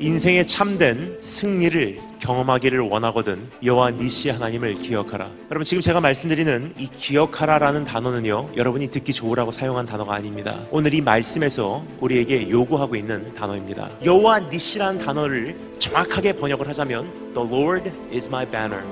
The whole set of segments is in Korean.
인생의 참된 승리를 경험하기를 원하거든 여호와 니시 하나님을 기억하라. 여러분, 지금 제가 말씀드리는 이 기억하라라는 단어는요, 여러분이 듣기 좋으라고 사용한 단어가 아닙니다. 오늘 이 말씀에서 우리에게 요구하고 있는 단어입니다. 여호와 니시라는 단어를 정확하게 번역을 하자면 The Lord is my banner.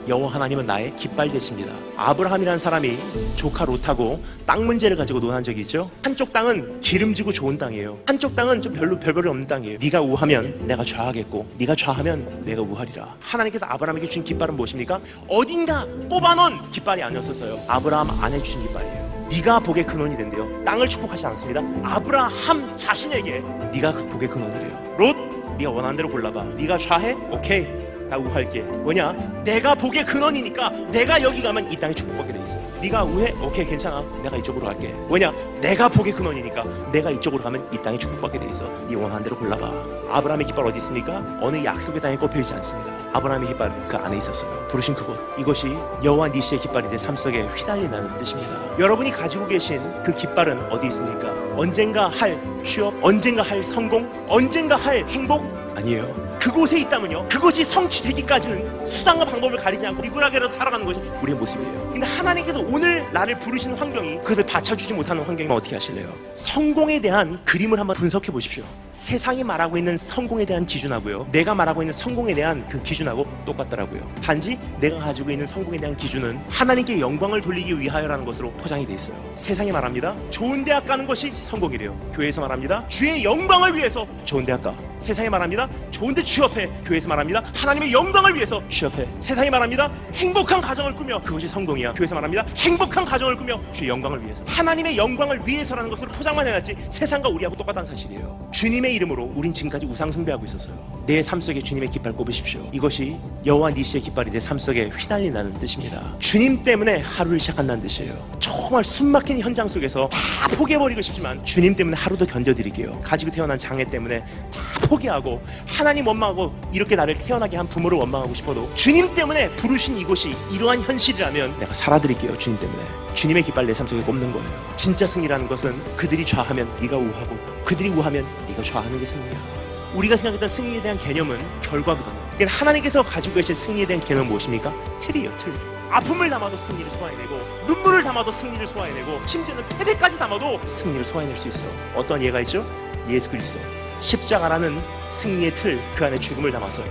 여호와 하나님은 나의 깃발 되십니다. 아브라함이라는 사람이 조카 롯하고 땅 문제를 가지고 논한 적이 있죠. 한쪽 땅은 기름지고 좋은 땅이에요. 한쪽 땅은 좀 별로 별볼이 없는 땅이에요. 네가 우하면 내가 좌하겠고 네가 좌하면 내가 우하리라. 하나님께서 아브라함에게 준 깃발은 무엇입니까? 어딘가 뽑아놓은 깃발이 아니었었어요. 아브라함 안에 주신 깃발이에요. 네가 복의 근원이 된대요. 땅을 축복하지 않습니다. 아브라함 자신에게 네가 그 복의 근원이래요. 롯, 네가 원하는 대로 골라봐. 네가 좌해? 오케이, 나 우할게. 뭐냐? 내가 복의 근원이니까 내가 여기 가면 이 땅에 축복받게 돼 있어. 네가 우해? 오케이, 괜찮아, 내가 이쪽으로 갈게. 뭐냐? 내가 복의 근원이니까 내가 이쪽으로 가면 이 땅에 축복받게 돼 있어. 네 원하는 대로 골라봐. 아브라함의 깃발 어디 있습니까? 어느 약속의 땅에 꼽혀 있지 않습니다. 아브라함의 깃발은 그 안에 있었어요. 부르신 그곳. 이것이 여호와 니시의 깃발이 내 삶 속에 휘날린다는 뜻입니다. 여러분이 가지고 계신 그 깃발은 어디 있습니까? 언젠가 할 취업, 언젠가 할 성공, 언젠가 할 행복? 아니에요. 그곳에 있다면요, 그것이 성취되기까지는 수단과 방법을 가리지 않고 미굴하게라도 살아가는 것이 우리의 모습이에요. 근데 하나님께서 오늘 나를 부르시는 환경이 그것을 받쳐주지 못하는 환경이면 어떻게 하실래요? 성공에 대한 그림을 한번 분석해 보십시오. 세상이 말하고 있는 성공에 대한 기준하고요, 내가 말하고 있는 성공에 대한 그 기준하고 똑같더라고요. 단지 내가 가지고 있는 성공에 대한 기준은 하나님께 영광을 돌리기 위하여라는 것으로 포장이 돼 있어요. 세상이 말합니다, 좋은 대학 가는 것이 성공이래요. 교회에서 말합니다, 주의 영광을 위해서 좋은 대학 가. 세상이 말합니다, 좋은 데 취업해. 교회에서 말합니다, 하나님의 영광을 위해서 취업해. 세상이 말합니다, 행복한 가정을 꾸며. 그것이 성공이야. 교회에서 말합니다, 행복한 가정을 꾸며 주의 영광을 위해서. 하나님의 영광을 위해서라는 것으로 포장만 해놨지 세상과 우리하고 똑같다는 사실이에요. 주님의 이름으로 우린 지금까지 우상 숭배하고 있었어요. 내 삶 속에 주님의 깃발 꼽으십시오. 이것이 여호와 니시의 깃발이 내 삶 속에 휘날린다는 뜻입니다. 주님 때문에 하루를 시작한다는 뜻이에요. 정말 숨막힌 현장 속에서 다 포기해버리고 싶지만 주님 때문에 하루도 견뎌드릴게요. 가지고 태어난 장애 때문에 다 포기하고 하나님 원망하고 이렇게 나를 태어나게 한 부모를 원망하고 싶어도 주님 때문에 부르신 이곳이 이러한 현실이라면 내가 살아드릴게요. 주님 때문에. 주님의 깃발 내 삶 속에 꼽는 거예요. 진짜 승리라는 것은 그들이 좌하면 네가 우하고 그들이 우하면 네가 좌하는 게 승리야. 우리가 생각했던 승리에 대한 개념은 결과거든요. 그러니까 하나님께서 가지고 계신 승리에 대한 개념은 무엇입니까? 틀이에요, 틀. 아픔을 담아도 승리를 소화해내고, 눈물을 담아도 승리를 소화해내고, 심지어는 패배까지 담아도 승리를 소화해낼 수 있어. 어떤 예가 있죠? 예수 그리스도. 십자가라는 승리의 틀, 그 안에 죽음을 담았어요.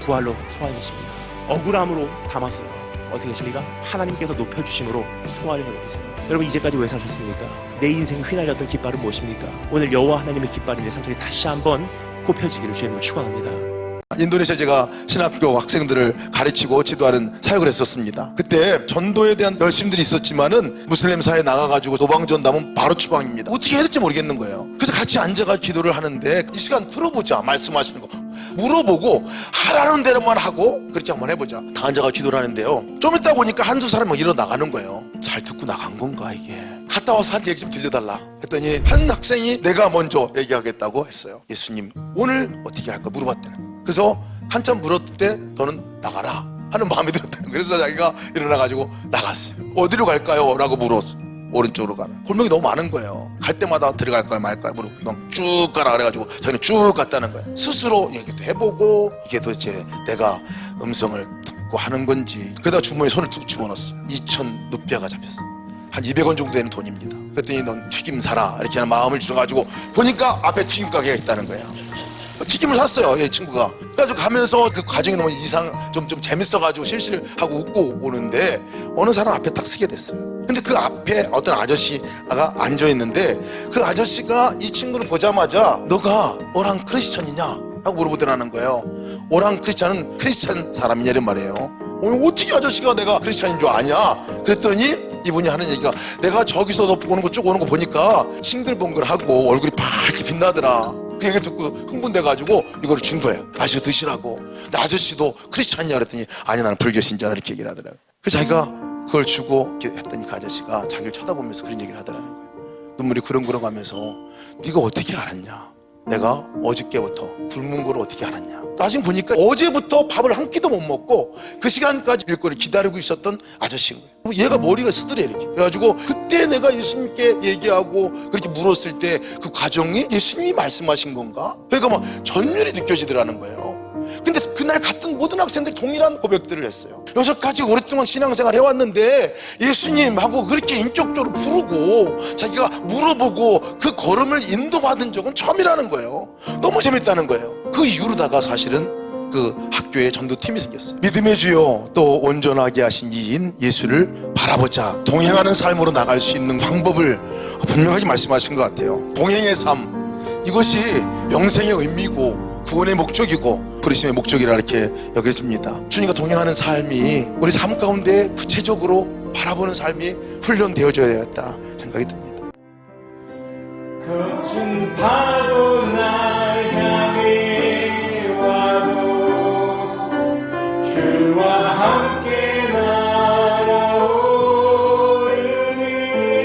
부활로 소화해내십니다. 억울함으로 담았어요. 어떻게 하십니까? 하나님께서 높여주심으로 소화를 해내세요. 여러분, 이제까지 왜 사셨습니까? 내 인생을 휘날렸던 깃발은 무엇입니까? 오늘 여호와 하나님의 깃발이 내 삶 속에 다시 한번 꼽혀지기를 주님을 축원합니다. 인도네시아 제가 신학교 학생들을 가르치고 지도하는 사역을 했었습니다. 그때 전도에 대한 열심들이 있었지만은 무슬림 사회에 나가가지고 도방전담은 바로 추방입니다. 어떻게 해야 될지 모르겠는 거예요. 그래서 같이 앉아가지고 기도를 하는데 이 시간 들어보자, 말씀하시는 거 물어보고 하라는 대로만 하고 그렇게 한번 해보자. 다 앉아가지고 기도를 하는데요, 좀 있다 보니까 한두 사람이 일어나가는 거예요. 잘 듣고 나간 건가 이게? 갔다 와서 한 얘기 좀 들려달라 했더니 한 학생이 내가 먼저 얘기하겠다고 했어요. 예수님 오늘 어떻게 할까 물어봤다는. 그래서 한참 물었을 때 너는 나가라 하는 마음이 들었다는 거예요. 그래서 자기가 일어나가지고 나갔어요. 어디로 갈까요? 라고 물었어. 오른쪽으로 가라. 골목이 너무 많은 거예요. 갈 때마다 들어갈 거야 말까요? 물어보고 쭉 가라 그래가지고 자기는 쭉 갔다는 거예요. 스스로 얘기도 해보고 이게 도대체 내가 음성을 듣고 하는 건지. 그러다가 주머니에 손을 툭 집어넣었어요. 2,000 루피아가 잡혔어요. 한 200원 정도 되는 돈입니다. 그랬더니 넌 튀김 사라 이렇게 하는 마음을 주셔가지고 보니까 앞에 튀김 가게가 있다는 거예요. 튀김을 샀어요, 이 친구가. 그래가지고 가면서 그 과정이 너무 좀 재밌어가지고 실시를 하고 웃고 오는데 어느 사람 앞에 딱 서게 됐어요. 근데 그 앞에 어떤 아저씨가 앉아있는데 그 아저씨가 이 친구를 보자마자 너가 오랑 크리스천이냐? 하고 물어보더라는 거예요. 오랑 크리스천은 크리스천 사람이냐 이런 말이에요. 어떻게 아저씨가 내가 크리스천인 줄 아냐? 그랬더니 이분이 하는 얘기가 내가 저기서 너 오는 거 쭉 오는 거 보니까 싱글벙글하고 얼굴이 밝게 빛나더라. 그 얘기 듣고 흥분돼가지고 이거를 준 거예요. 아저씨가 드시라고. 근데 아저씨도 크리스찬이냐 그랬더니 아니 나는 불교신자라 이렇게 얘기를 하더라고요. 그래서 자기가 그걸 주고 했더니 그 아저씨가 자기를 쳐다보면서 그런 얘기를 하더라는 거예요. 눈물이 그렁그렁 하면서 네가 어떻게 알았냐? 내가 어저께부터 굶은 걸 어떻게 알았냐. 나중에 보니까 어제부터 밥을 한 끼도 못 먹고 그 시간까지 일거를 기다리고 있었던 아저씨인 거예요. 얘가 머리가 쓰더래 이렇게. 그래가지고 그때 내가 예수님께 얘기하고 그렇게 물었을 때 그 과정이 예수님이 말씀하신 건가? 그러니까 막 전율이 느껴지더라는 거예요. 근데 그날 같은 모든 학생들이 동일한 고백들을 했어요. 여기까지 오랫동안 신앙생활 해왔는데 예수님하고 그렇게 인격적으로 부르고 자기가 물어보고 그 걸음을 인도받은 적은 처음이라는 거예요. 너무 재밌다는 거예요. 그 이후로다가 사실은 그 학교에 전도팀이 생겼어요. 믿음의 주요 또 온전하게 하신 이인 예수를 바라보자. 동행하는 삶으로 나갈 수 있는 방법을 분명하게 말씀하신 것 같아요. 동행의 삶, 이것이 영생의 의미고 구원의 목적이고 부르심의 목적이라 이렇게 여겨집니다. 주님과 동행하는 삶이 우리 삶 가운데 구체적으로 바라보는 삶이 훈련되어져야겠다 생각이 듭니다. 거친 파도 날 향해 와도 주와 함께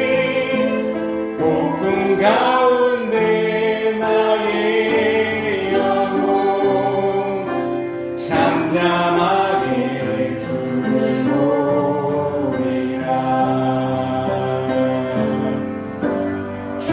날아오르니 고풍 가운데 나의 영혼 잠잠하게 주를 보리라. 주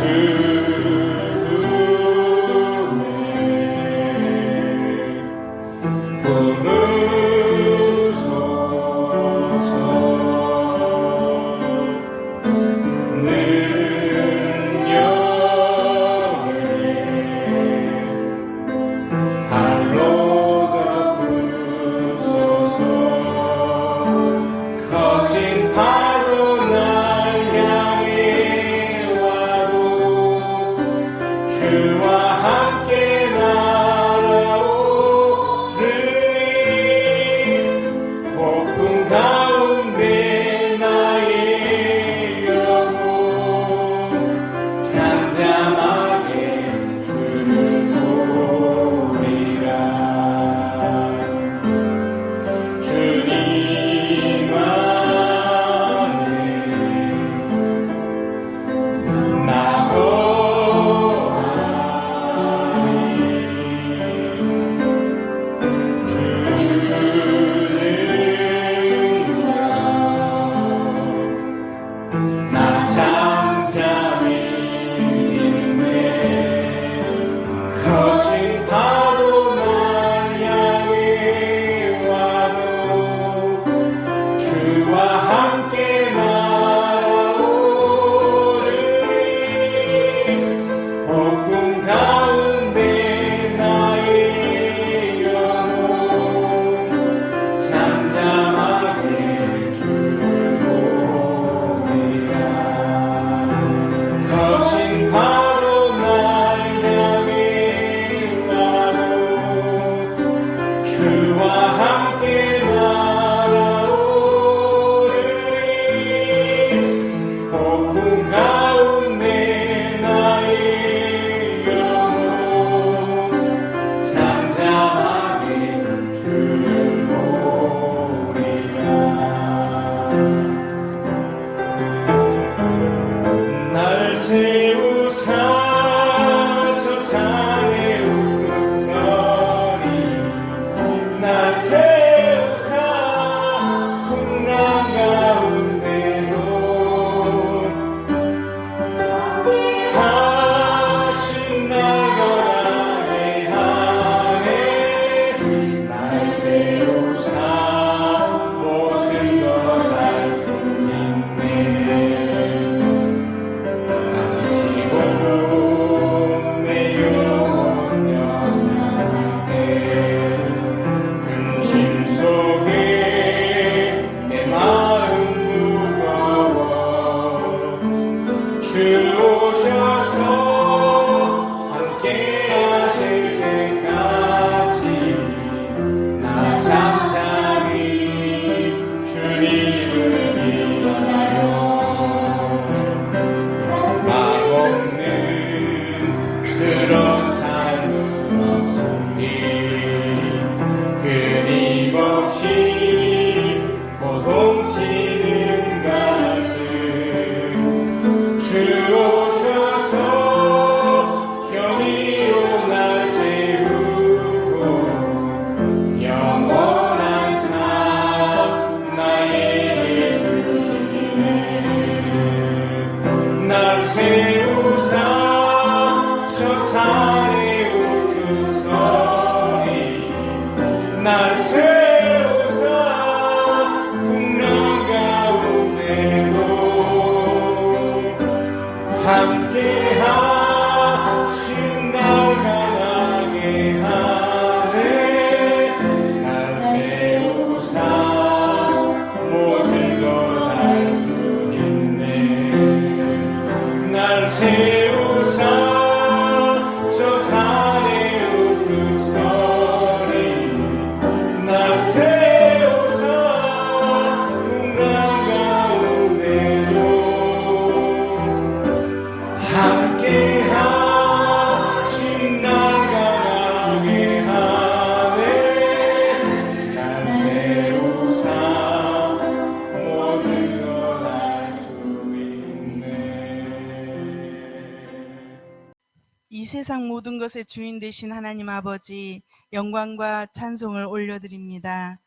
세상 모든 것의 주인 되신 하나님 아버지, 영광과 찬송을 올려드립니다.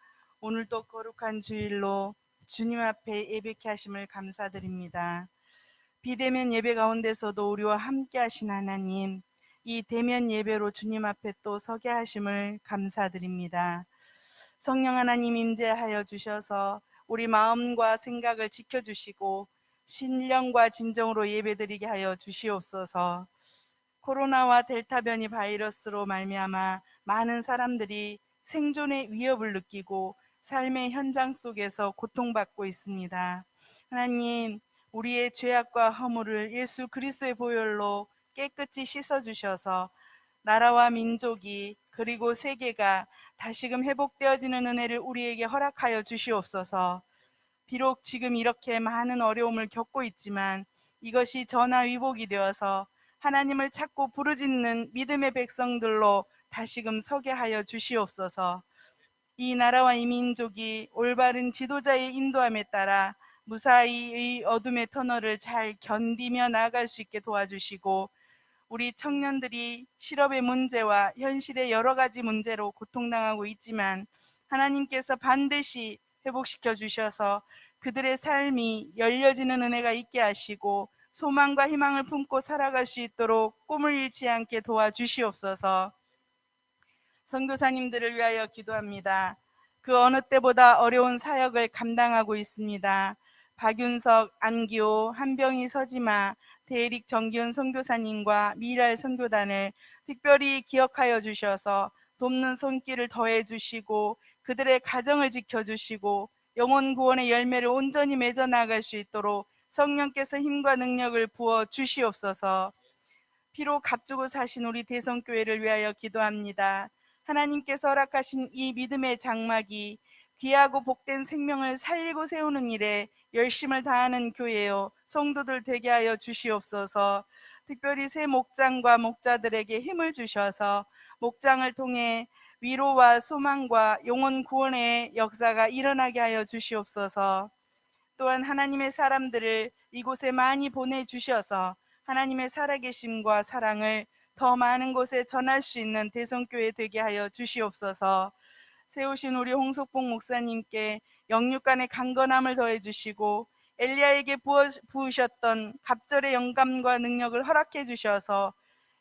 오늘도 거룩한 주일로 주님 앞에 예배케 하심을 감사드립니다. 비대면 예배 가운데서도 우리와 함께 하신 하나님, 이 대면 예배로 주님 앞에 또 서게 하심을 감사드립니다. 성령 하나님 임재하여 주셔서 우리 마음과 생각을 지켜주시고 신령과 진정으로 예배드리게 하여 주시옵소서. 코로나와 델타 변이 바이러스로 말미암아 많은 사람들이 생존의 위협을 느끼고 삶의 현장 속에서 고통받고 있습니다. 하나님, 우리의 죄악과 허물을 예수 그리스도의 보혈로 깨끗이 씻어주셔서 나라와 민족이 그리고 세계가 다시금 회복되어지는 은혜를 우리에게 허락하여 주시옵소서. 비록 지금 이렇게 많은 어려움을 겪고 있지만 이것이 전화위복이 되어서 하나님을 찾고 부르짖는 믿음의 백성들로 다시금 서게 하여 주시옵소서. 이 나라와 이 민족이 올바른 지도자의 인도함에 따라 무사히의 어둠의 터널을 잘 견디며 나아갈 수 있게 도와주시고, 우리 청년들이 실업의 문제와 현실의 여러 가지 문제로 고통당하고 있지만 하나님께서 반드시 회복시켜 주셔서 그들의 삶이 열려지는 은혜가 있게 하시고 소망과 희망을 품고 살아갈 수 있도록 꿈을 잃지 않게 도와주시옵소서. 선교사님들을 위하여 기도합니다. 그 어느 때보다 어려운 사역을 감당하고 있습니다. 박윤석, 안기호, 한병희, 서지마, 대릭, 정기훈 선교사님과 미랄 선교단을 특별히 기억하여 주셔서 돕는 손길을 더해 주시고 그들의 가정을 지켜주시고 영혼 구원의 열매를 온전히 맺어 나갈 수 있도록 성령께서 힘과 능력을 부어 주시옵소서. 피로 값주고 사신 우리 대성교회를 위하여 기도합니다. 하나님께서 허락하신 이 믿음의 장막이 귀하고 복된 생명을 살리고 세우는 일에 열심을 다하는 교회요 성도들 되게 하여 주시옵소서. 특별히 새 목장과 목자들에게 힘을 주셔서 목장을 통해 위로와 소망과 영혼 구원의 역사가 일어나게 하여 주시옵소서. 또한 하나님의 사람들을 이곳에 많이 보내주셔서 하나님의 살아계심과 사랑을 더 많은 곳에 전할 수 있는 대성교회 되게 하여 주시옵소서. 세우신 우리 홍석봉 목사님께 영육간의 강건함을 더해 주시고 엘리야에게 부으셨던 갑절의 영감과 능력을 허락해 주셔서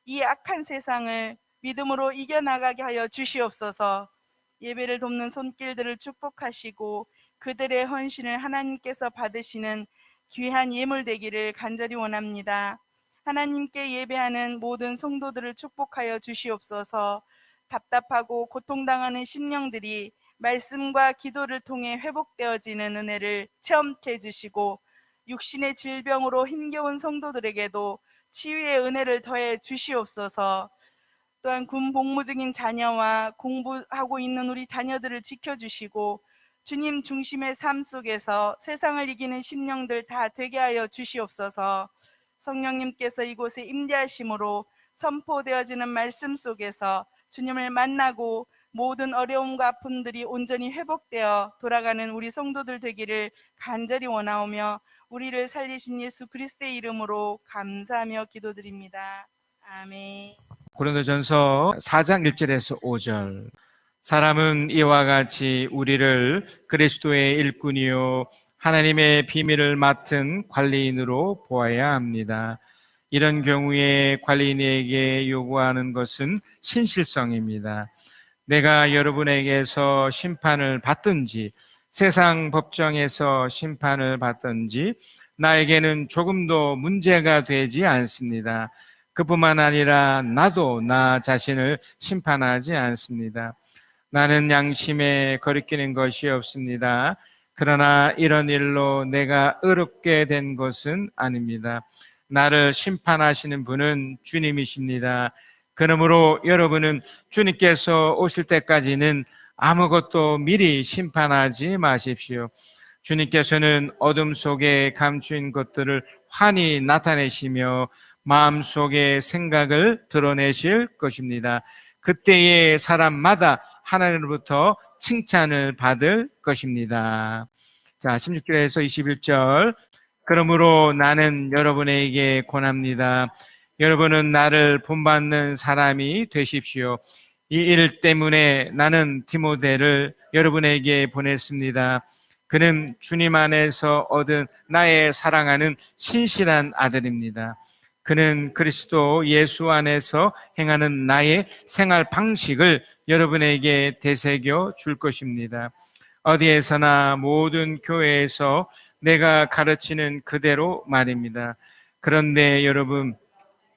이 악한 세상을 믿음으로 이겨나가게 하여 주시옵소서. 예배를 돕는 손길들을 축복하시고 그들의 헌신을 하나님께서 받으시는 귀한 예물 되기를 간절히 원합니다. 하나님께 예배하는 모든 성도들을 축복하여 주시옵소서. 답답하고 고통당하는 심령들이 말씀과 기도를 통해 회복되어지는 은혜를 체험케 해주시고 육신의 질병으로 힘겨운 성도들에게도 치유의 은혜를 더해 주시옵소서. 또한 군 복무 중인 자녀와 공부하고 있는 우리 자녀들을 지켜주시고 주님 중심의 삶 속에서 세상을 이기는 심령들 다 되게 하여 주시옵소서. 성령님께서 이곳에 임재하심으로 선포되어지는 말씀 속에서 주님을 만나고 모든 어려움과 아픔들이 온전히 회복되어 돌아가는 우리 성도들 되기를 간절히 원하오며 우리를 살리신 예수 그리스도의 이름으로 감사하며 기도드립니다. 아멘. 고린도전서 4장 1절에서 5절. 사람은 이와 같이 우리를 그리스도의 일꾼이요 하나님의 비밀을 맡은 관리인으로 보아야 합니다. 이런 경우에 관리인에게 요구하는 것은 신실성입니다. 내가 여러분에게서 심판을 받든지 세상 법정에서 심판을 받든지 나에게는 조금도 문제가 되지 않습니다. 그뿐만 아니라 나도 나 자신을 심판하지 않습니다. 나는 양심에 거리끼는 것이 없습니다. 그러나 이런 일로 내가 의롭게 된 것은 아닙니다. 나를 심판하시는 분은 주님이십니다. 그러므로 여러분은 주님께서 오실 때까지는 아무것도 미리 심판하지 마십시오. 주님께서는 어둠 속에 감추인 것들을 환히 나타내시며 마음속의 생각을 드러내실 것입니다. 그때에 사람마다 하나님으로부터 칭찬을 받을 것입니다. 자, 16절에서 21절. 그러므로 나는 여러분에게 권합니다. 여러분은 나를 본받는 사람이 되십시오. 이 일 때문에 나는 디모데를 여러분에게 보냈습니다. 그는 주님 안에서 얻은 나의 사랑하는 신실한 아들입니다. 그는 그리스도 예수 안에서 행하는 나의 생활 방식을 여러분에게 되새겨 줄 것입니다. 어디에서나 모든 교회에서 내가 가르치는 그대로 말입니다. 그런데 여러분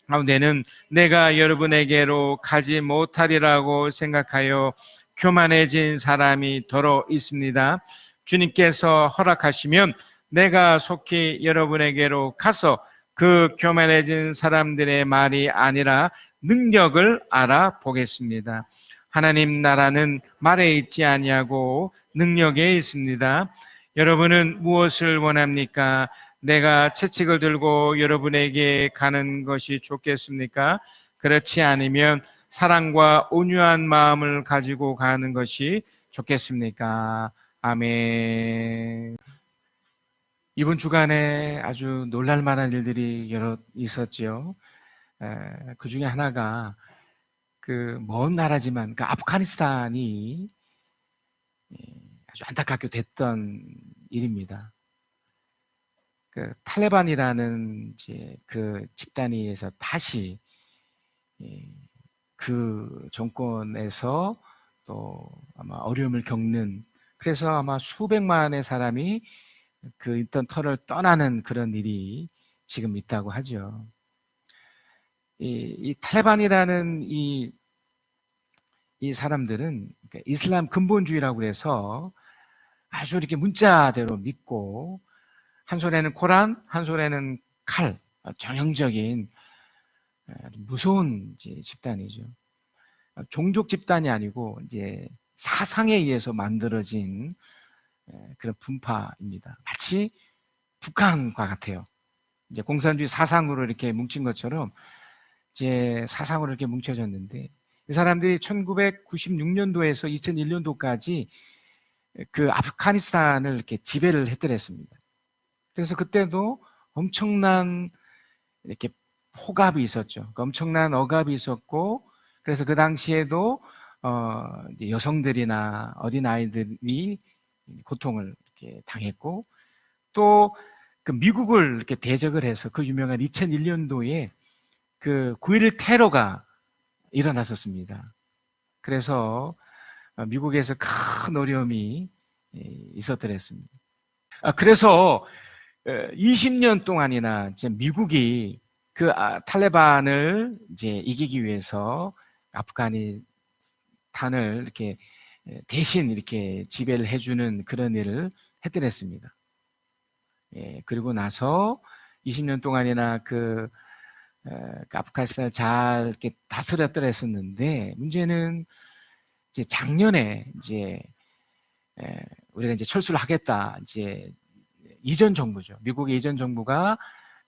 가운데는 내가 여러분에게로 가지 못하리라고 생각하여 교만해진 사람이 더러 있습니다. 주님께서 허락하시면 내가 속히 여러분에게로 가서 그 교만해진 사람들의 말이 아니라 능력을 알아보겠습니다. 하나님 나라는 말에 있지 아니하고 능력에 있습니다. 여러분은 무엇을 원합니까? 내가 채찍을 들고 여러분에게 가는 것이 좋겠습니까? 그렇지 않으면 사랑과 온유한 마음을 가지고 가는 것이 좋겠습니까? 아멘. 이번 주간에 아주 놀랄만한 일들이 여러 있었죠. 그 중에 하나가 그 먼 나라지만 그 아프가니스탄이 아주 안타깝게 됐던 일입니다. 그 탈레반이라는 이제 그 집단에 의해서 다시 그 정권에서 또 아마 어려움을 겪는, 그래서 아마 수백만의 사람이 그 있던 터를 떠나는 그런 일이 지금 있다고 하죠. 이 탈레반이라는 이 사람들은 이슬람 근본주의라고 해서 아주 이렇게 문자대로 믿고 한 손에는 코란, 한 손에는 칼, 전형적인 무서운 이제 집단이죠. 종족 집단이 아니고 이제 사상에 의해서 만들어진 그런 분파입니다. 마치 북한과 같아요. 이제 공산주의 사상으로 이렇게 뭉친 것처럼 이제 사상으로 이렇게 뭉쳐졌는데, 이 사람들이 1996년도에서 2001년도까지 그 아프가니스탄을 이렇게 지배를 했더랬습니다. 그래서 그때도 엄청난 이렇게 폭압이 있었죠. 엄청난 억압이 있었고, 그래서 그 당시에도 이제 여성들이나 어린 아이들이 고통을 이렇게 당했고, 또 그 미국을 이렇게 대적을 해서 그 유명한 2001년도에 그 9.11 테러가 일어났었습니다. 그래서 미국에서 큰 어려움이 있었더랬습니다. 그래서 20년 동안이나 이제 미국이 그 탈레반을 이제 이기기 위해서 아프가니스탄을 이렇게 대신 이렇게 지배를 해주는 그런 일을 했더랬습니다. 그리고 나서 20년 동안이나 그 아프가니스탄을 잘 이렇게 다스렸더랬었는데, 문제는 이제 작년에 이제 우리가 이제 철수를 하겠다, 이제 이전 정부죠. 미국의 이전 정부가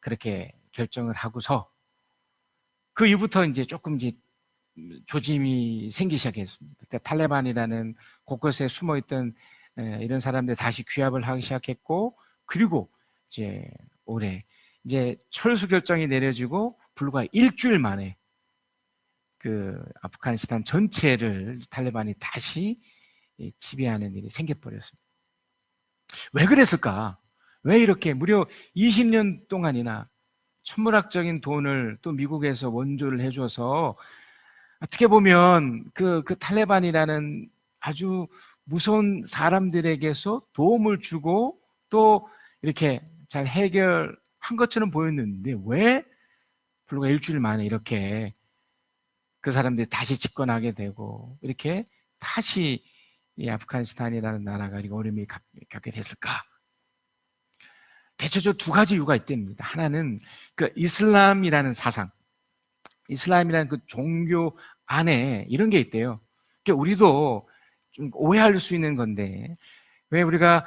그렇게 결정을 하고서 그 이후부터 이제 조금 이제 조짐이 생기기 시작했습니다. 그러니까 탈레반이라는 곳곳에 숨어있던 이런 사람들 다시 귀합을 하기 시작했고, 그리고 이제 올해 이제 철수 결정이 내려지고 불과 일주일 만에 그 아프가니스탄 전체를 탈레반이 다시 지배하는 일이 생겨버렸습니다. 왜 그랬을까? 왜 이렇게 무려 20년 동안이나 천문학적인 돈을 또 미국에서 원조를 해줘서 어떻게 보면 그 탈레반이라는 아주 무서운 사람들에게서 도움을 주고 또 이렇게 잘 해결한 것처럼 보였는데, 왜 불과 일주일 만에 이렇게 그 사람들이 다시 집권하게 되고 이렇게 다시 이 아프가니스탄이라는 나라가 이렇게 어려움이 겪게 됐을까? 대체적으로 두 가지 이유가 있답니다. 하나는 그 이슬람이라는 사상, 이슬람이라는 그 종교 안에 이런 게 있대요. 그러니까 우리도 좀 오해할 수 있는 건데, 왜 우리가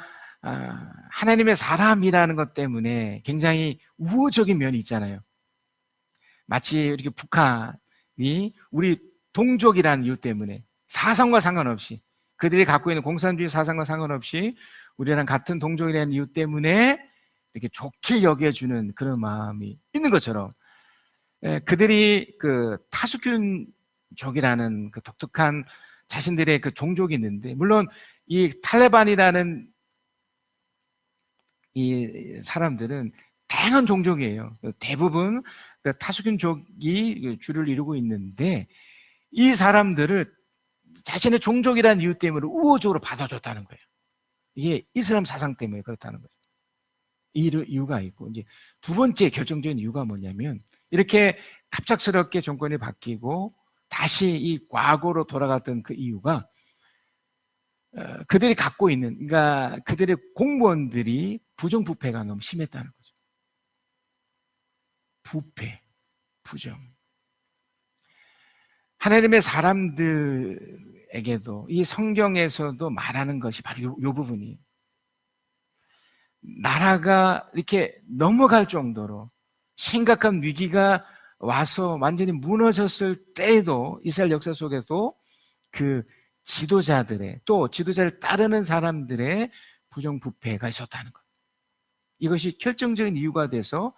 하나님의 사람이라는 것 때문에 굉장히 우호적인 면이 있잖아요. 마치 이렇게 북한이 우리 동족이라는 이유 때문에 사상과 상관없이, 그들이 갖고 있는 공산주의 사상과 상관없이 우리랑 같은 동족이라는 이유 때문에 이렇게 좋게 여겨주는 그런 마음이 있는 것처럼, 그들이 그 타수균족이라는 그 독특한 자신들의 그 종족이 있는데, 물론 이 탈레반이라는 이 사람들은 다양한 종족이에요. 대부분 그 타수균족이 주를 이루고 있는데, 이 사람들을 자신의 종족이라는 이유 때문에 우호적으로 받아줬다는 거예요. 이게 이슬람 사상 때문에 그렇다는 거죠. 이 이유가 있고, 이제 두 번째 결정적인 이유가 뭐냐면, 이렇게 갑작스럽게 정권이 바뀌고 다시 이 과거로 돌아갔던 그 이유가 그들이 갖고 있는, 그러니까 그들의 공무원들이 부정부패가 너무 심했다는 거죠. 부패, 부정. 하나님의 사람들에게도 이 성경에서도 말하는 것이 바로 이 부분이에요. 나라가 이렇게 넘어갈 정도로 심각한 위기가 와서 완전히 무너졌을 때에도 이스라엘 역사 속에도 그 지도자들의, 또 지도자를 따르는 사람들의 부정부패가 있었다는 것. 이것이 결정적인 이유가 돼서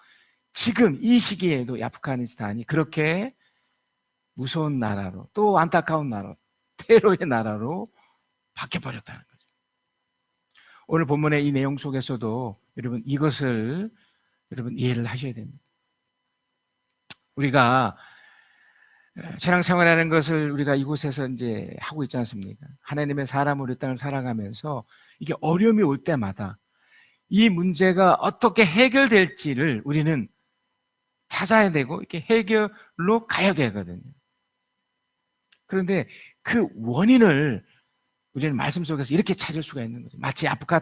지금 이 시기에도 이 아프가니스탄이 그렇게 무서운 나라로, 또 안타까운 나라로, 테러의 나라로 바뀌어버렸다는 거죠. 오늘 본문의 이 내용 속에서도 여러분 이것을 여러분 이해를 하셔야 됩니다. 우리가 신앙생활이라는 것을 우리가 이곳에서 이제 하고 있지 않습니까? 하나님의 사람으로 이 땅을 살아가면서 이게 어려움이 올 때마다 이 문제가 어떻게 해결될지를 우리는 찾아야 되고 이렇게 해결로 가야 되거든요. 그런데 그 원인을 우리는 말씀 속에서 이렇게 찾을 수가 있는 거죠. 마치 아프간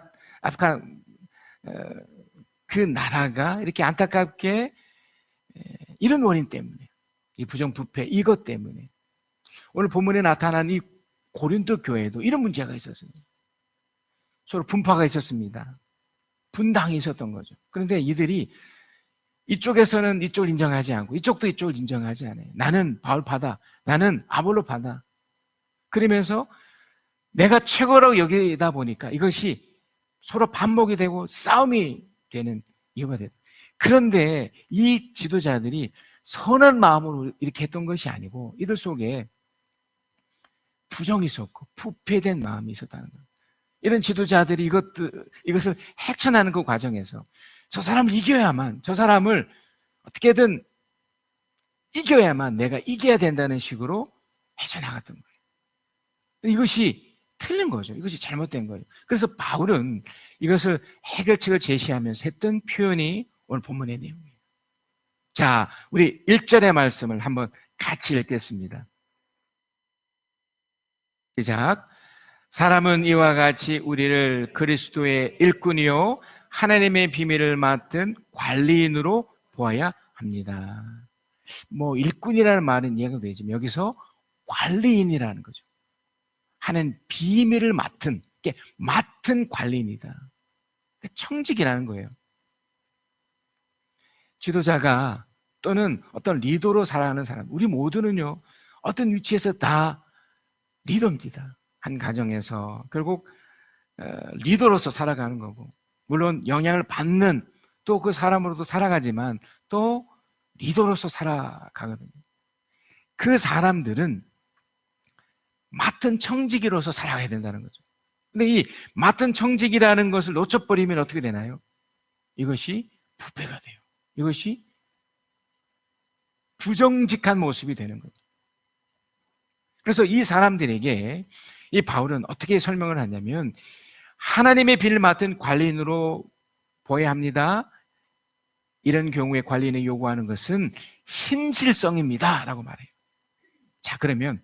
그 나라가 이렇게 안타깝게 이런 원인 때문에, 이 부정부패 이것 때문에 오늘 본문에 나타난 이 고린도 교회도 이런 문제가 있었습니다. 서로 분파가 있었습니다. 분당이 있었던 거죠. 그런데 이들이 이쪽에서는 이쪽을 인정하지 않고 이쪽도 이쪽을 인정하지 않아요. 나는 바울 파다, 나는 아볼로 파다. 그러면서 내가 최고라고 여기다 보니까 이것이 서로 반목이 되고 싸움이 되는 이유가 됐다. 그런데 이 지도자들이 선한 마음으로 이렇게 했던 것이 아니고 이들 속에 부정이 있었고 부패된 마음이 있었다는 거예요. 이런 지도자들이 이것을 헤쳐나가는 그 과정에서 저 사람을 이겨야만, 저 사람을 어떻게든 이겨야만 내가 이겨야 된다는 식으로 헤쳐나갔던 거예요. 이것이 틀린 거죠. 이것이 잘못된 거예요. 그래서 바울은 이것을 해결책을 제시하면서 했던 표현이 오늘 본문의 내용이에요. 자, 우리 1절의 말씀을 한번 같이 읽겠습니다. 시작. 사람은 이와 같이 우리를 그리스도의 일꾼이요 하나님의 비밀을 맡은 관리인으로 보아야 합니다. 뭐 일꾼이라는 말은 이해가 되지만 여기서 관리인이라는 거죠. 하나님 비밀을 맡은 관리인이다. 청직이라는 거예요. 지도자가 또는 어떤 리더로 살아가는 사람, 우리 모두는요 어떤 위치에서 다 리더입니다. 한 가정에서 결국 리더로서 살아가는 거고, 물론 영향을 받는 또 그 사람으로도 살아가지만 또 리더로서 살아가거든요. 그 사람들은 맡은 청지기로서 살아가야 된다는 거죠. 근데 이 맡은 청지기라는 것을 놓쳐버리면 어떻게 되나요? 이것이 부패가 돼요. 이것이 부정직한 모습이 되는 거죠. 그래서 이 사람들에게 이 바울은 어떻게 설명을 하냐면 하나님의 비를 맡은 관리인으로 보아야 합니다. 이런 경우에 관리인이 요구하는 것은 신실성입니다 라고 말해요. 자, 그러면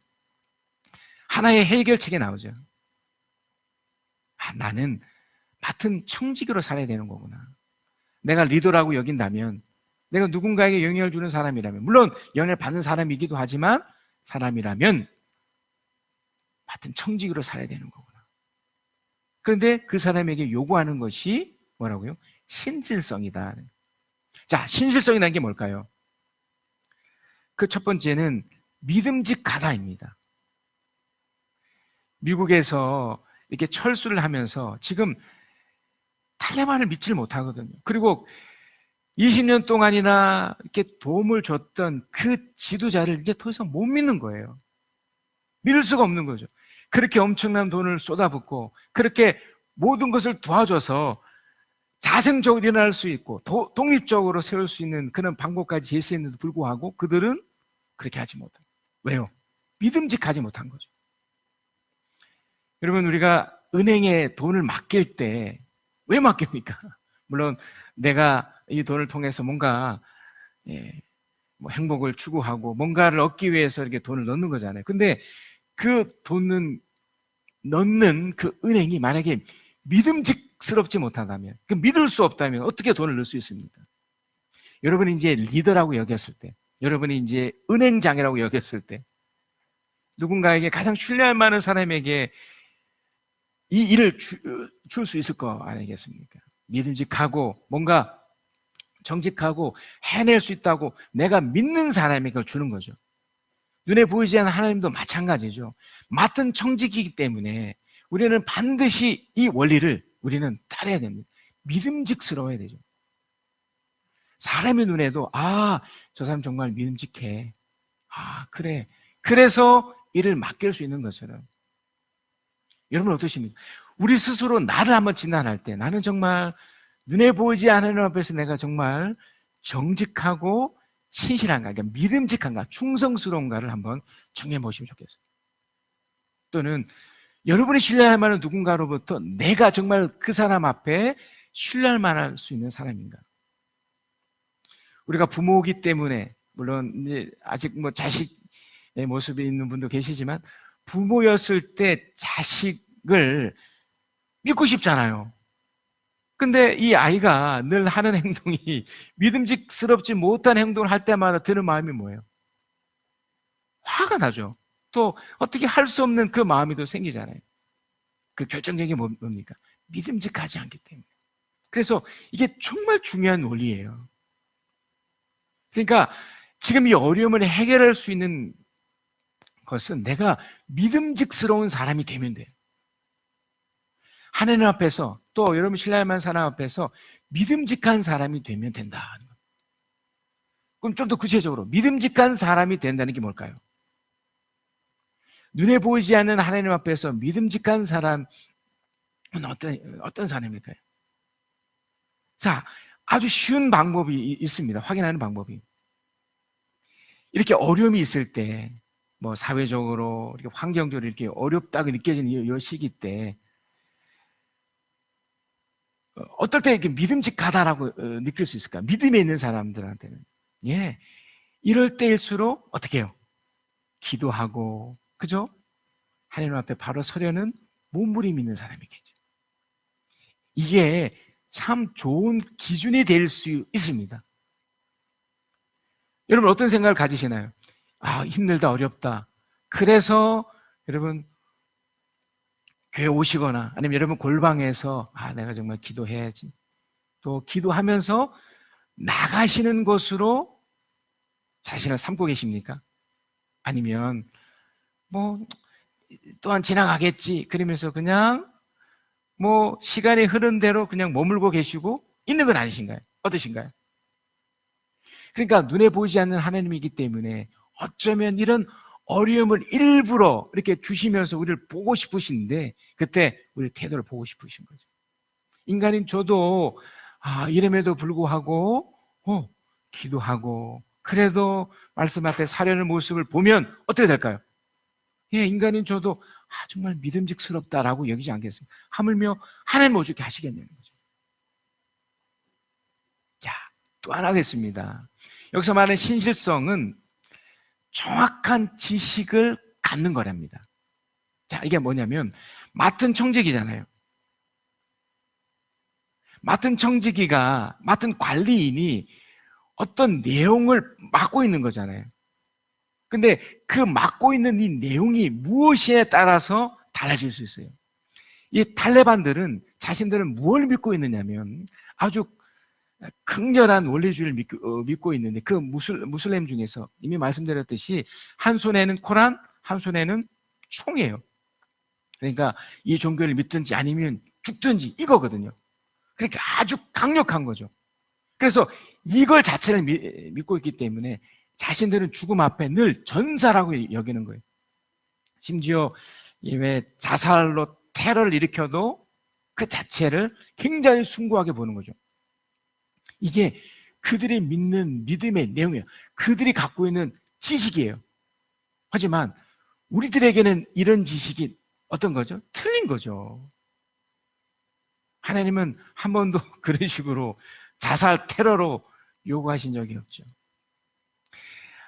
하나의 해결책이 나오죠. 나는 맡은 청지기로 살아야 되는 거구나. 내가 리더라고 여긴다면, 내가 누군가에게 영향을 주는 사람이라면, 물론 영향을 받는 사람이기도 하지만 사람이라면 맡은 청지기로 살아야 되는 거구나. 그런데 그 사람에게 요구하는 것이 뭐라고요? 신실성이다. 자, 신실성이라는 게 뭘까요? 그 첫 번째는 믿음직하다입니다. 미국에서 이렇게 철수를 하면서 지금 탈레반을 믿지를 못하거든요. 그리고 20년 동안이나 이렇게 도움을 줬던 그 지도자를 이제 더 이상 못 믿는 거예요. 믿을 수가 없는 거죠. 그렇게 엄청난 돈을 쏟아붓고 그렇게 모든 것을 도와줘서 자생적으로 일어날 수 있고 독립적으로 세울 수 있는 그런 방법까지 제시했는데도 불구하고 그들은 그렇게 하지 못한. 왜요? 믿음직하지 못한 거죠. 여러분, 우리가 은행에 돈을 맡길 때 왜 맡깁니까? 물론 내가 이 돈을 통해서 뭔가 뭐 행복을 추구하고 뭔가를 얻기 위해서 이렇게 돈을 넣는 거잖아요. 근데 그 돈은 넣는 그 은행이 만약에 믿음직스럽지 못하다면, 그 믿을 수 없다면 어떻게 돈을 넣을 수 있습니까? 여러분이 이제 리더라고 여겼을 때, 여러분이 이제 은행장이라고 여겼을 때, 누군가에게 가장 신뢰할 만한 사람에게 이 일을 줄 수 있을 거 아니겠습니까? 믿음직하고 뭔가 정직하고 해낼 수 있다고 내가 믿는 사람에게 그걸 주는 거죠. 눈에 보이지 않는 하나님도 마찬가지죠. 맡은 청직이기 때문에 우리는 반드시 이 원리를 우리는 따라야 됩니다. 믿음직스러워야 되죠. 사람의 눈에도 저 사람 정말 믿음직해. 그래. 그래서 일을 맡길 수 있는 것처럼. 여러분 어떠십니까? 우리 스스로 나를 한번 진단할 때 나는 정말 눈에 보이지 않는 앞에서 내가 정말 정직하고 신실한가, 그러니까 믿음직한가, 충성스러운가를 한번 정해 보시면 좋겠어요. 또는 여러분이 신뢰할 만한 누군가로부터 내가 정말 그 사람 앞에 신뢰할 만할 수 있는 사람인가? 우리가 부모이기 때문에 물론 이제 아직 뭐 자식의 모습이 있는 분도 계시지만 부모였을 때 자식을 믿고 싶잖아요. 근데 이 아이가 늘 하는 행동이 믿음직스럽지 못한 행동을 할 때마다 드는 마음이 뭐예요? 화가 나죠. 또 어떻게 할 수 없는 그 마음이 또 생기잖아요. 그 결정적인 게 뭡니까? 믿음직하지 않기 때문에. 그래서 이게 정말 중요한 원리예요. 그러니까 지금 이 어려움을 해결할 수 있는 것은 내가 믿음직스러운 사람이 되면 돼요. 하나님 앞에서 또 여러분 신뢰할 만한 사람 앞에서 믿음직한 사람이 되면 된다. 그럼 좀 더 구체적으로 믿음직한 사람이 된다는 게 뭘까요? 눈에 보이지 않는 하나님 앞에서 믿음직한 사람은 어떤 사람일까요? 자, 아주 쉬운 방법이 있습니다. 확인하는 방법이. 이렇게 어려움이 있을 때, 뭐 사회적으로, 이렇게 환경적으로 이렇게 어렵다고 느껴지는 이 시기 때, 어떨 때 이렇게 믿음직하다라고 느낄 수 있을까? 믿음에 있는 사람들한테는. 이럴 때일수록 어떻게 해요? 기도하고, 그죠? 하나님 앞에 바로 서려는 몸부림 있는 사람이겠죠. 이게 참 좋은 기준이 될 수 있습니다. 여러분 어떤 생각을 가지시나요? 힘들다, 어렵다. 그래서 여러분 교회 오시거나 아니면 여러분 골방에서 내가 정말 기도해야지. 또 기도하면서 나가시는 것으로 자신을 삼고 계십니까? 아니면 뭐 또한 지나가겠지 그러면서 그냥 뭐 시간이 흐른 대로 그냥 머물고 계시고 있는 건 아니신가요? 어떠신가요? 그러니까 눈에 보이지 않는 하나님이기 때문에 어쩌면 이런 어려움을 일부러 이렇게 주시면서 우리를 보고 싶으신데 그때 우리 태도를 보고 싶으신 거죠. 인간인 저도 이름에도 불구하고 기도하고 그래도 말씀 앞에 사려는 모습을 보면 어떻게 될까요? 인간인 저도 정말 믿음직스럽다라고 여기지 않겠습니까? 하물며 하나님 오죽게 하시겠냐는 거죠. 자, 또 하나 하겠습니다. 여기서 말하는 신실성은 정확한 지식을 갖는 거랍니다. 자, 이게 뭐냐면 맡은 청지기잖아요. 맡은 청지기가 맡은 관리인이 어떤 내용을 맡고 있는 거잖아요. 근데 그 맡고 있는 이 내용이 무엇에 따라서 달라질 수 있어요. 이 탈레반들은 자신들은 무엇을 믿고 있느냐면 아주 극렬한 원리주의를 믿고 있는데 그 무슬림 중에서 이미 말씀드렸듯이 한 손에는 코란, 한 손에는 총이에요. 그러니까 이 종교를 믿든지 아니면 죽든지 이거거든요. 그러니까 아주 강력한 거죠. 그래서 이걸 자체를 믿고 있기 때문에 자신들은 죽음 앞에 늘 전사라고 여기는 거예요. 심지어 왜 자살로 테러를 일으켜도 그 자체를 굉장히 숭고하게 보는 거죠. 이게 그들이 믿는 믿음의 내용이에요. 그들이 갖고 있는 지식이에요. 하지만 우리들에게는 이런 지식이 어떤 거죠? 틀린 거죠. 하나님은 한 번도 그런 식으로 자살 테러로 요구하신 적이 없죠.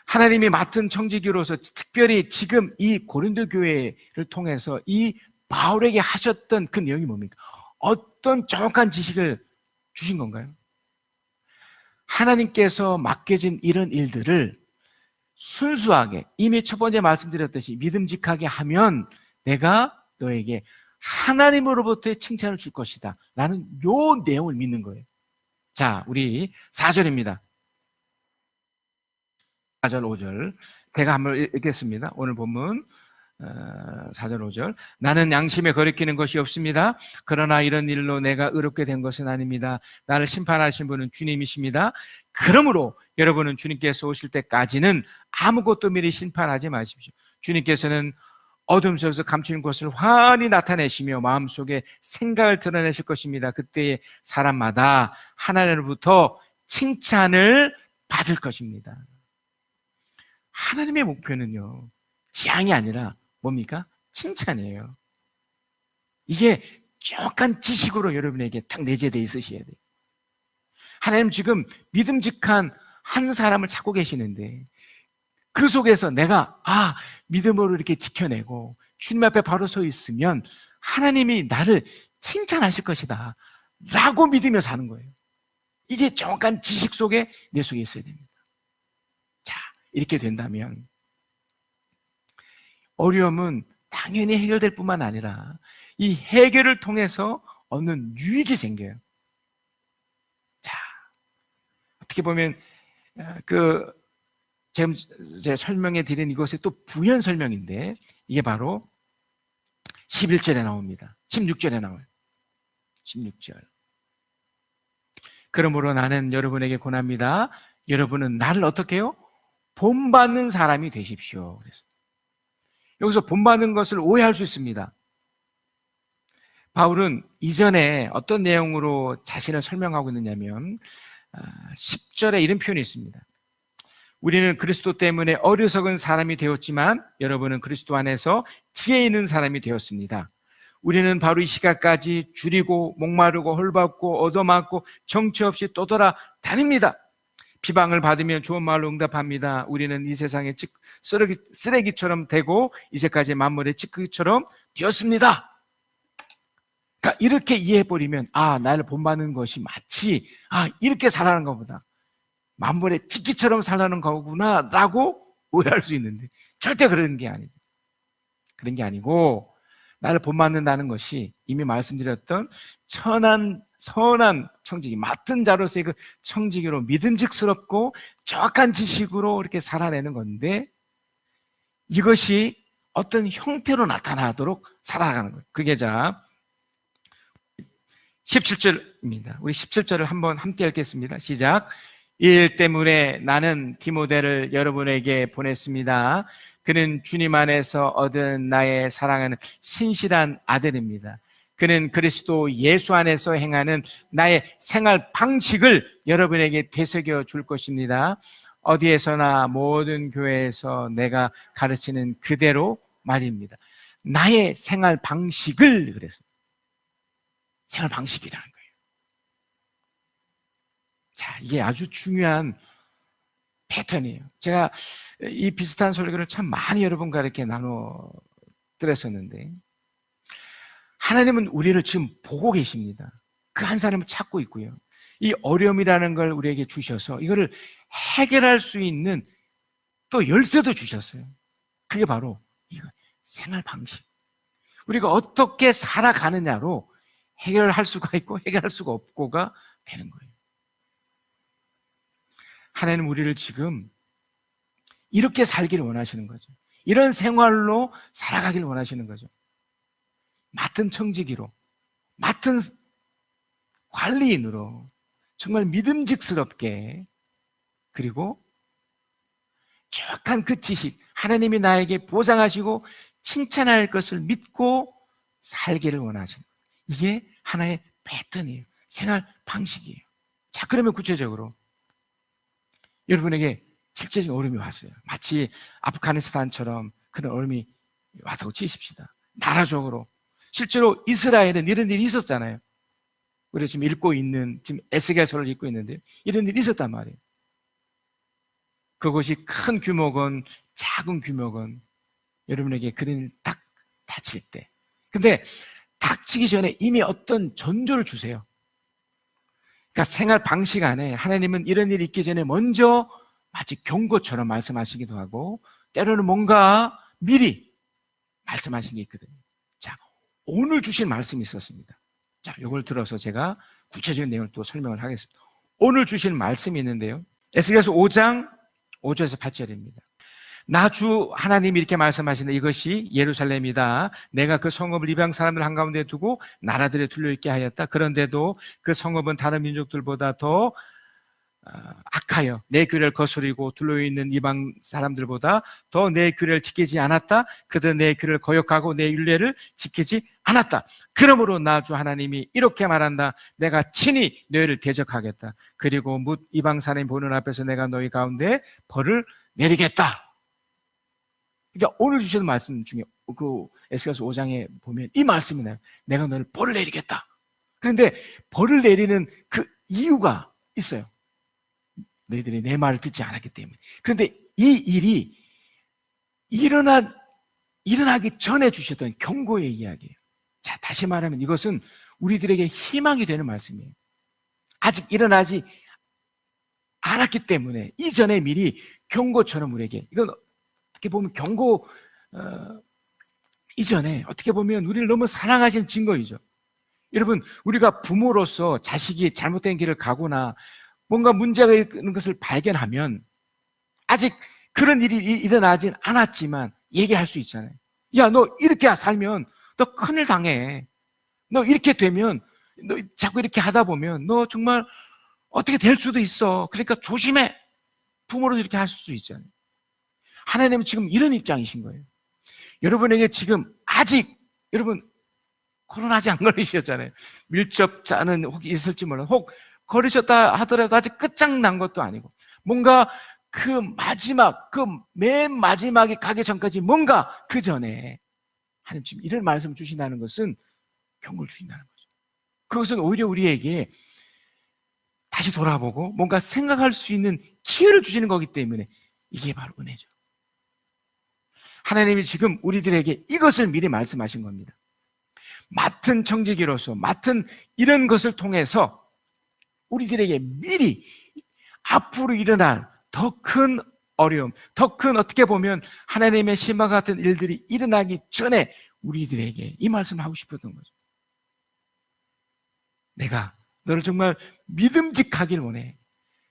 하나님이 맡은 청지기로서 특별히 지금 이 고린도 교회를 통해서 이 바울에게 하셨던 그 내용이 뭡니까? 어떤 정확한 지식을 주신 건가요? 하나님께서 맡겨진 이런 일들을 순수하게 이미 첫 번째 말씀드렸듯이 믿음직하게 하면 내가 너에게 하나님으로부터의 칭찬을 줄 것이다 라는 요 내용을 믿는 거예요. 자, 우리 4절입니다. 4절 5절 제가 한번 읽겠습니다. 오늘 본문 4절 5절 나는 양심에 거리끼는 것이 없습니다. 그러나 이런 일로 내가 의롭게 된 것은 아닙니다. 나를 심판하신 분은 주님이십니다. 그러므로 여러분은 주님께서 오실 때까지는 아무것도 미리 심판하지 마십시오. 주님께서는 어둠 속에서 감추는 것을 환히 나타내시며 마음속에 생각을 드러내실 것입니다. 그때에 사람마다 하나님으로부터 칭찬을 받을 것입니다. 하나님의 목표는요, 재앙이 아니라 뭡니까? 칭찬이에요. 이게 정확한 지식으로 여러분에게 딱 내재되어 있으셔야 돼요. 하나님 지금 믿음직한 한 사람을 찾고 계시는데 그 속에서 내가 믿음으로 이렇게 지켜내고 주님 앞에 바로 서 있으면 하나님이 나를 칭찬하실 것이다 라고 믿으며 사는 거예요. 이게 정확한 지식 속에 내 속에 있어야 됩니다. 자, 이렇게 된다면 어려움은 당연히 해결될 뿐만 아니라 이 해결을 통해서 얻는 유익이 생겨요. 자, 어떻게 보면 지금 제 설명해 드린 이것의 또 부연 설명인데 이게 바로 11절에 나옵니다. 16절에 나와요. 16절. 그러므로 나는 여러분에게 권합니다. 여러분은 나를 어떻게 해요? 본받는 사람이 되십시오. 그래서 여기서 본받는 것을 오해할 수 있습니다. 바울은 이전에 어떤 내용으로 자신을 설명하고 있느냐면 10절에 이런 표현이 있습니다. 우리는 그리스도 때문에 어리석은 사람이 되었지만 여러분은 그리스도 안에서 지혜 있는 사람이 되었습니다. 우리는 바로 이 시각까지 줄이고 목마르고 헐벗고 얻어맞고 정처 없이 떠돌아 다닙니다. 비방을 받으면 좋은 말로 응답합니다. 우리는 이 세상의 쓰레기처럼 되고 이제까지 만물의 찌꺼기처럼 되었습니다. 그러니까 이렇게 이해해버리면 나를 본받는 것이 마치 이렇게 살아가는 것보다 만물의 찌꺼기처럼 살아가는 거구나 라고 오해할 수 있는데 절대 그런 게 아니에요. 그런 게 아니고 나를 본받는다는 것이 이미 말씀드렸던 선한 청지기, 맡은 자로서의 그 청지기로 믿음직스럽고 정확한 지식으로 이렇게 살아내는 건데 이것이 어떤 형태로 나타나도록 살아가는 거예요. 그게 자 17절입니다. 우리 17절을 한번 함께 읽겠습니다. 시작. 이 일 때문에 나는 디모데를 여러분에게 보냈습니다. 그는 주님 안에서 얻은 나의 사랑하는 신실한 아들입니다. 그는 그리스도 예수 안에서 행하는 나의 생활 방식을 여러분에게 되새겨 줄 것입니다. 어디에서나 모든 교회에서 내가 가르치는 그대로 말입니다. 나의 생활 방식을 그랬어요. 생활 방식이라는 거예요. 자, 이게 아주 중요한 패턴이에요. 제가 이 비슷한 설교를 참 많이 여러분과 이렇게 나눠 드렸었는데 하나님은 우리를 지금 보고 계십니다. 그 한 사람을 찾고 있고요. 이 어려움이라는 걸 우리에게 주셔서 이거를 해결할 수 있는 또 열쇠도 주셨어요. 그게 바로 이거 생활 방식. 우리가 어떻게 살아가느냐로 해결할 수가 있고 해결할 수가 없고가 되는 거예요. 하나님은 우리를 지금 이렇게 살기를 원하시는 거죠. 이런 생활로 살아가기를 원하시는 거죠. 맡은 청지기로, 맡은 관리인으로 정말 믿음직스럽게, 그리고 정확한 그 지식, 하나님이 나에게 보상하시고 칭찬할 것을 믿고 살기를 원하시는 거예요. 이게 하나의 패턴이에요. 생활 방식이에요. 자, 그러면 구체적으로 여러분에게 실제적인 어려움이 왔어요. 마치 아프가니스탄처럼 그런 어려움이 왔다고 치십시다. 나라적으로. 실제로 이스라엘은 이런 일이 있었잖아요. 우리가 지금 읽고 있는, 지금 에스겔서를 읽고 있는데요. 이런 일이 있었단 말이에요. 그것이 큰 규모건 작은 규모건 여러분에게 그런 일 딱 닥칠 때. 근데 닥치기 전에 이미 어떤 전조를 주세요. 그러니까 생활 방식 안에 하나님은 이런 일이 있기 전에 먼저 마치 경고처럼 말씀하시기도 하고 때로는 뭔가 미리 말씀하신 게 있거든요. 자, 오늘 주신 말씀이 있었습니다. 자, 이걸 들어서 제가 구체적인 내용을 또 설명을 하겠습니다. 오늘 주신 말씀이 있는데요. 에스겔서 5장 5절에서 8절입니다. 나 주 하나님이 이렇게 말씀하시는데 이것이 예루살렘이다. 내가 그 성읍을 이방 사람들 한가운데 두고 나라들에 둘러있게 하였다. 그런데도 그 성읍은 다른 민족들보다 더 악하여 내 규례를 거스리고 둘러있는 이방 사람들보다 더 내 규례를 지키지 않았다. 그들은 내 규례를 거역하고 내 율례를 지키지 않았다. 그러므로 나 주 하나님이 이렇게 말한다. 내가 친히 너희를 대적하겠다. 그리고 뭇 이방 사람이 보는 앞에서 내가 너희 가운데 벌을 내리겠다. 그러니까 오늘 주시는 말씀 중에 그 에스겔서 5장에 보면 이 말씀이 나요. 내가 너를 벌을 내리겠다. 그런데 벌을 내리는 그 이유가 있어요. 너희들이 내 말을 듣지 않았기 때문에. 그런데 이 일이 일어나기 전에 주셨던 경고의 이야기예요. 자, 다시 말하면 이것은 우리들에게 희망이 되는 말씀이에요. 아직 일어나지 않았기 때문에 이전에 미리 경고처럼 우리에게, 이건 어떻게 보면 경고 이전에 어떻게 보면 우리를 너무 사랑하신 증거이죠. 여러분, 우리가 부모로서 자식이 잘못된 길을 가거나 뭔가 문제가 있는 것을 발견하면 아직 그런 일이 일어나진 않았지만 얘기할 수 있잖아요. 야, 너 이렇게 살면 너 큰일 당해. 너 이렇게 되면, 너 자꾸 이렇게 하다 보면 너 정말 어떻게 될 수도 있어. 그러니까 조심해. 부모로 이렇게 할 수 있잖아요. 하나님은 지금 이런 입장이신 거예요. 여러분에게 지금 아직 여러분 코로나 아직 안 걸리셨잖아요. 밀접자는 혹 있을지 몰라요. 혹 걸리셨다 하더라도 아직 끝장난 것도 아니고 뭔가 그 마지막, 그 맨 마지막에 가기 전까지 뭔가 그 전에 하나님 지금 이런 말씀 주신다는 것은 경고를 주신다는 거죠. 그것은 오히려 우리에게 다시 돌아보고 뭔가 생각할 수 있는 기회를 주시는 거기 때문에 이게 바로 은혜죠. 하나님이 지금 우리들에게 이것을 미리 말씀하신 겁니다. 맡은 청지기로서 맡은 이런 것을 통해서 우리들에게 미리 앞으로 일어날 더 큰 어려움, 더 큰 어떻게 보면 하나님의 심화 같은 일들이 일어나기 전에 우리들에게 이 말씀을 하고 싶었던 거죠. 내가 너를 정말 믿음직하길 원해.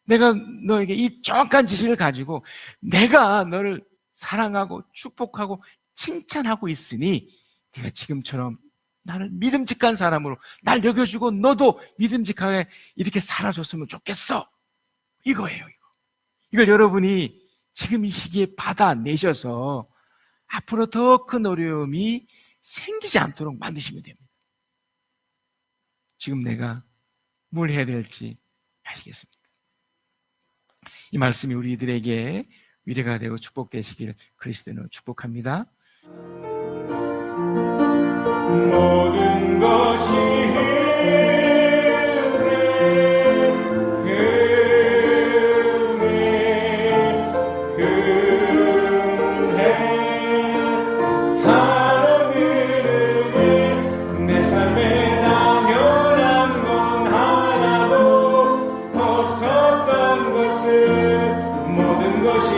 내가 너에게 이 정확한 지식을 가지고 내가 너를 사랑하고 축복하고 칭찬하고 있으니 네가 지금처럼 나를 믿음직한 사람으로 날 여겨주고 너도 믿음직하게 이렇게 살아줬으면 좋겠어. 이거예요. 이걸 여러분이 지금 이 시기에 받아내셔서 앞으로 더 큰 어려움이 생기지 않도록 만드시면 됩니다. 지금 내가 뭘 해야 될지 아시겠습니까? 이 말씀이 우리들에게 위로가 되고 축복되시길 그리스도로 축복합니다. 모든 것이 내 삶에 당연한 건 하나도 없었던 것을 모든 것이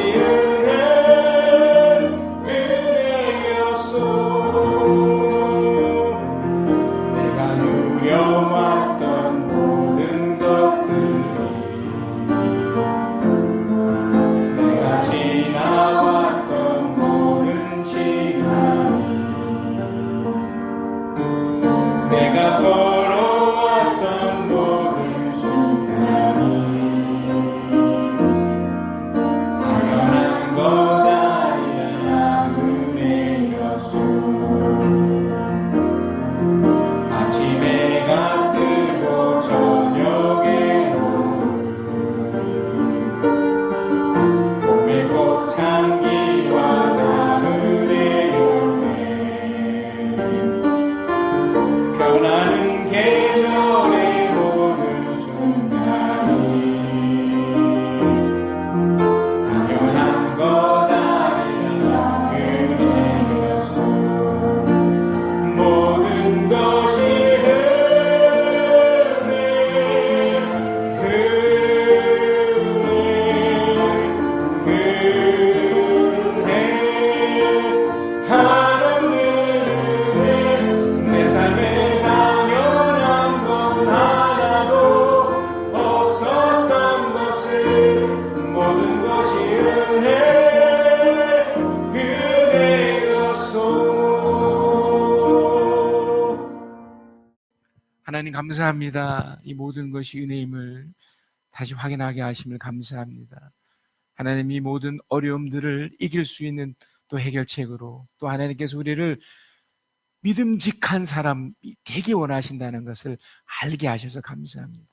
은혜였소. 내가 누려왔던 모든 것들이 내가 지나왔던 모든 시간이 내가 걸어왔던 모든 순간 하나님 감사합니다. 이 모든 것이 은혜임을 다시 확인하게 하심을 감사합니다. 하나님, 이 모든 어려움들을 이길 수 있는 또 해결책으로 또 하나님께서 우리를 믿음직한 사람이 되게 원하신다는 것을 알게 하셔서 감사합니다.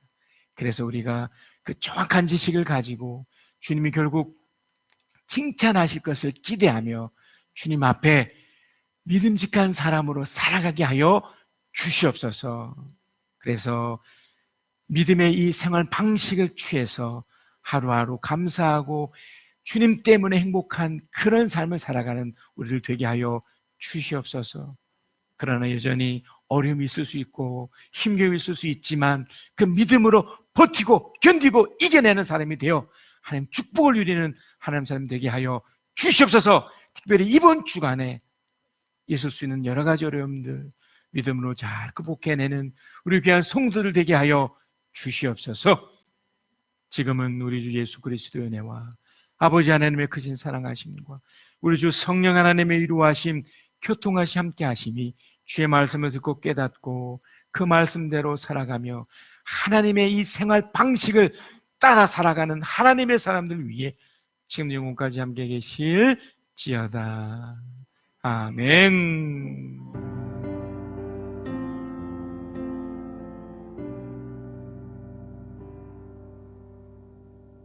그래서 우리가 그 정확한 지식을 가지고 주님이 결국 칭찬하실 것을 기대하며 주님 앞에 믿음직한 사람으로 살아가게 하여 주시옵소서. 그래서 믿음의 이 생활 방식을 취해서 하루하루 감사하고 주님 때문에 행복한 그런 삶을 살아가는 우리를 되게 하여 주시옵소서. 그러나 여전히 어려움이 있을 수 있고 힘겨움이 있을 수 있지만 그 믿음으로 버티고 견디고 이겨내는 사람이 되어 하나님 축복을 누리는 하나님 사람 되게 하여 주시옵소서. 특별히 이번 주간에 있을 수 있는 여러 가지 어려움들 믿음으로 잘 극복해내는 우리 귀한 성도들 되게 하여 주시옵소서. 지금은 우리 주 예수 그리스도의 은혜와 아버지 하나님의 크신 사랑하심과 우리 주 성령 하나님의 이루하심 교통하시 함께 하심이 주의 말씀을 듣고 깨닫고 그 말씀대로 살아가며 하나님의 이 생활 방식을 따라 살아가는 하나님의 사람들 위해 지금 영혼까지 함께 계실지어다. 아멘.